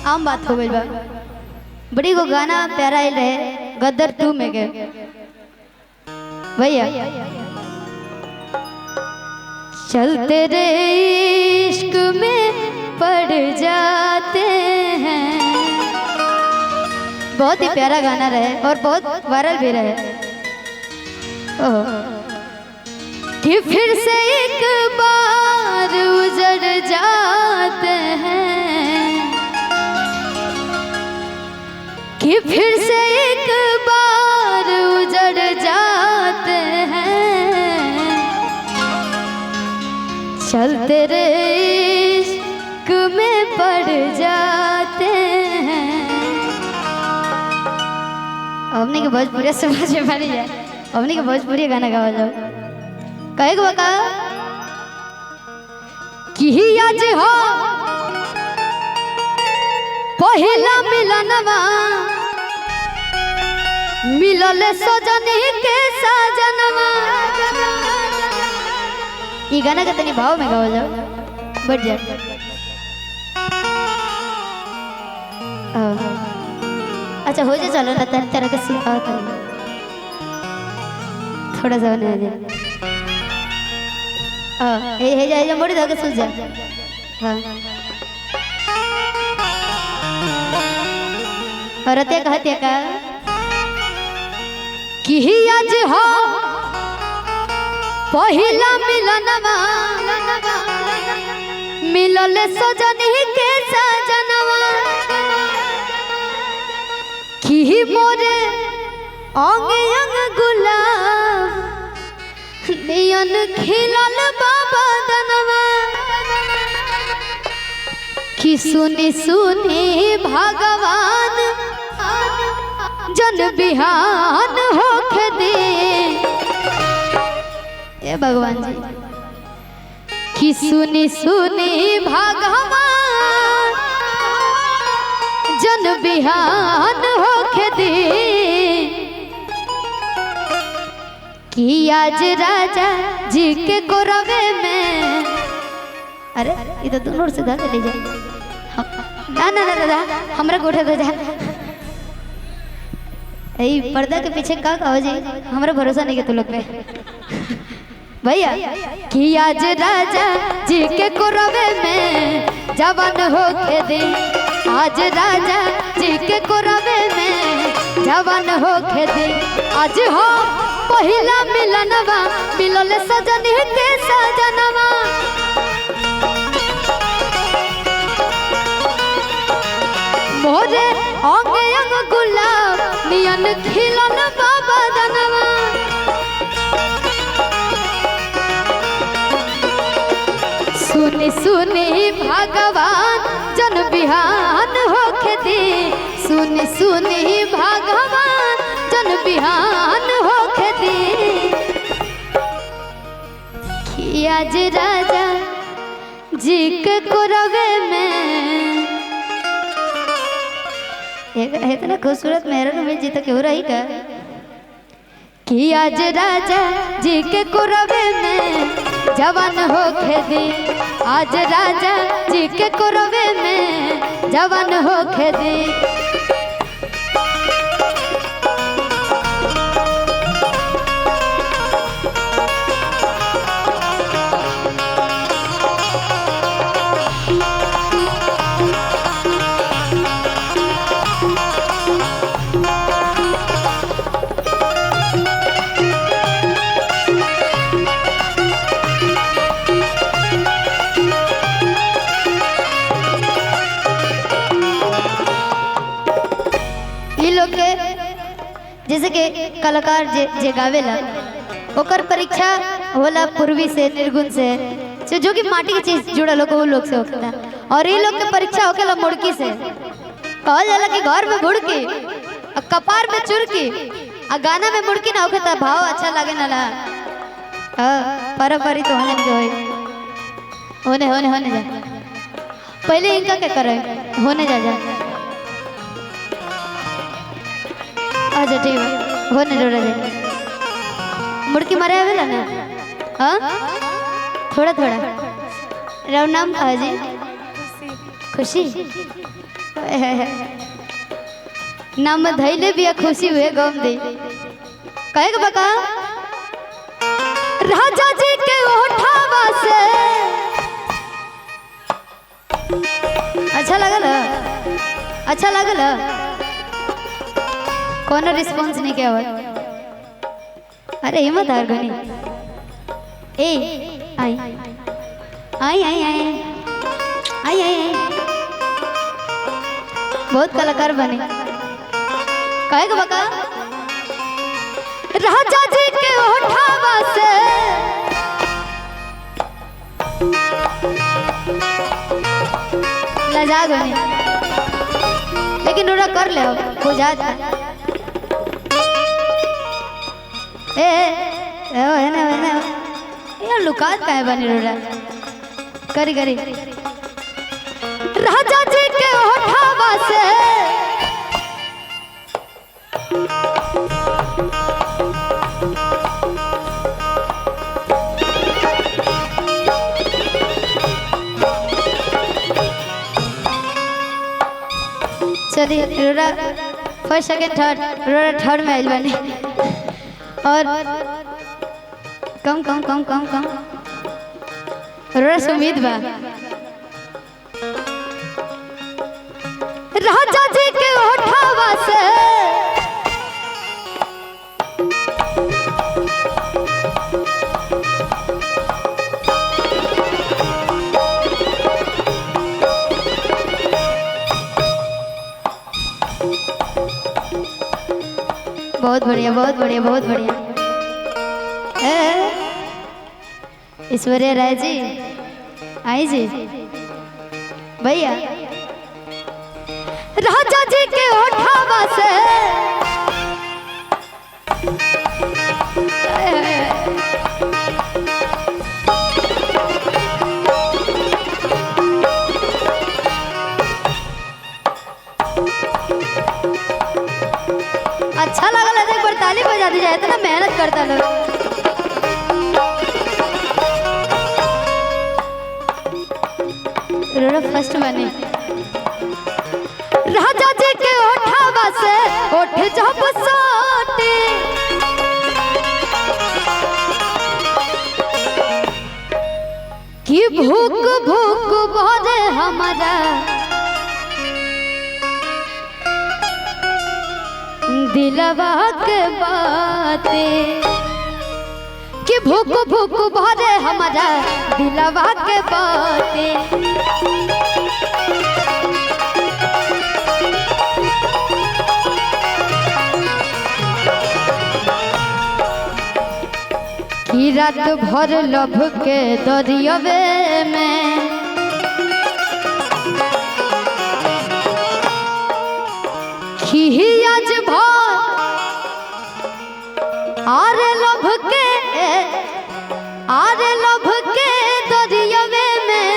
आम बात हो गई बा। बड़ी को गाना प्यारा आयल रहे गदर 2 में के भैया चलते रे इश्क में पड़ जाते हैं। बहुत ही प्यारा गाना रहे और बहुत वायरल भी रहे। कि फिर से एक बार उजड़ जाते हैं, कि फिर से एक बार उजड़ जाते हैं। चलते रे इश्क में पड़ जाते हैं। हमने के भोजपुरी समझ में पड़ी है, हमने के भोजपुरी गाना गावा जाओ। कहे बका कि आज हो पहला मिलनवा मिलल सजनी के सजनवा। ये गाना का तनी भाव में गाओ जाओ बढ़ जाए। अच्छा हो जाए चलो ना तेरे तरह के सिखाओ थोड़ा सा होने दे। हे जाए मोड़ी धागे सूझ जा। हाँ और ते कहते का कि आज हो पहिला मिलनवा मिलल सजनी के सजनवा। कि मोरे अंग अंग गुलाब नियन खिलल बाबा दनवा। कि सुनी सुनी भगवान जन बिहान होके दे। ये भगवान जी कि सुनी सुनी भगवान जन बिहान होके दे। कि आज राजा जी के गोरवे में। अरे ये तो दोनों से धा ले जाए। ना ना ना ना हमरा गोठे दे जा। यही पर्दा के पीछे का कहो जी हमरा भरोसा नहीं के तू लोग पे भैया। कि आज राजा जी के गोरवे में जवान होके दे। आज राजा जी के गोरवे में जवान होके दे। आज हो पहिला मिलनवा मिलल सजनी के सजनवा। मोरे अंग अंग गुलाब नियन खिलल बाबा दनवा। सुनी सुनी भगवान जन बिहान होके दे। सुनी सुनी भगवान जन बिहान होके दे। कि आज राजा जी के कोरवे में इतना खूबसूरत मेहरन में जी तक हो रही का। कि आज राजा जी के कोरवे में जवान होके दे। आज राजा जी के कोरवे में जवान होके दे। जैसे कि कलाकार जे गावेला ओकर परीक्षा होला पूर्वी से निर्गुण से जो कि माटी की चीज जुड़ल हो वो लोग से होता। और ये लोग के परीक्षा होकेला मुड़की से। कहल जाला कि घर में मुड़की कपार में चुरकी आ गाना में मुड़की ना होता भाव अच्छा लगे ना ला। परपरी तो होने होने होने जा पहले इनका क्या करे होने जा जा। अच्छा ठीक है होने दो रे मुड़की मारे आवेला ना। हाँ थोड़ा थोड़ा राव नाम कहा जी खुशी नाम धैले भी खुशी हुए गम दे कहे के बका राजा जी के ओठावा से अच्छा लगल अच्छा लगल कौन रिस्पॉन्स नहीं क्या हुआ अरे हिम्मत हार गनी ए आई आई आई आई आई आई बहुत कलाकार बने कहे के बका राजा जी के ओठावा से लजा गनी लेकिन रोड़ा कर ले हो जाता है ना यार लुकात का है बनी रोड़ा करी करी राजा जी के ओठावा से चलिए रोड़ा फर्स्ट सेकंड थर्ड रोड़ा थर्ड में आइल बनी और कम कम कम कम कम रोड़ा से उम्मीद बा राजा जी के ओठावा से बहुत बढ़िया बहुत बढ़िया बहुत बढ़िया ईश्वरीय राय जी आई जी भैया राजा जी के ओठावा से अच्छा लगा एक बार ताली बजा दी जाए इतना मेहनत करता लोग फर्स्ट बने राजा जी के ओठावा से ओठ जब सोटे कि भूख भूख भरे हमारा दिलवा के बातें कि भूख भूख भरे हमारा दिलवा के बातें कि रात भर लभ के दरियावे में खियाज भर आरे लभ के दरियावे में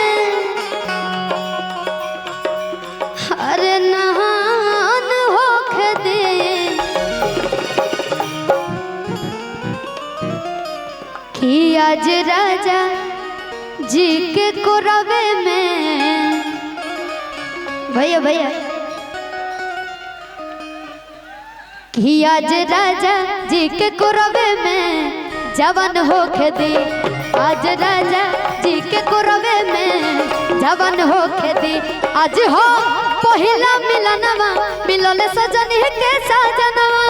अरे नहान होके दे कि आज राजा जी के कोरवे में भैया भैया कि आज राजा जी के कोरवे में जवान होके दे आज राजा जी के कोरवे में जवान होके दे आज हो पहिला मिलनवा मिलल सजनी के सजनवा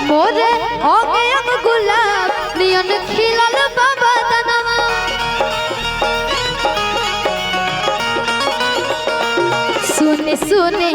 मोरे होगे अब गुलाब नियन खिलल बाबा दनवा सुने सुने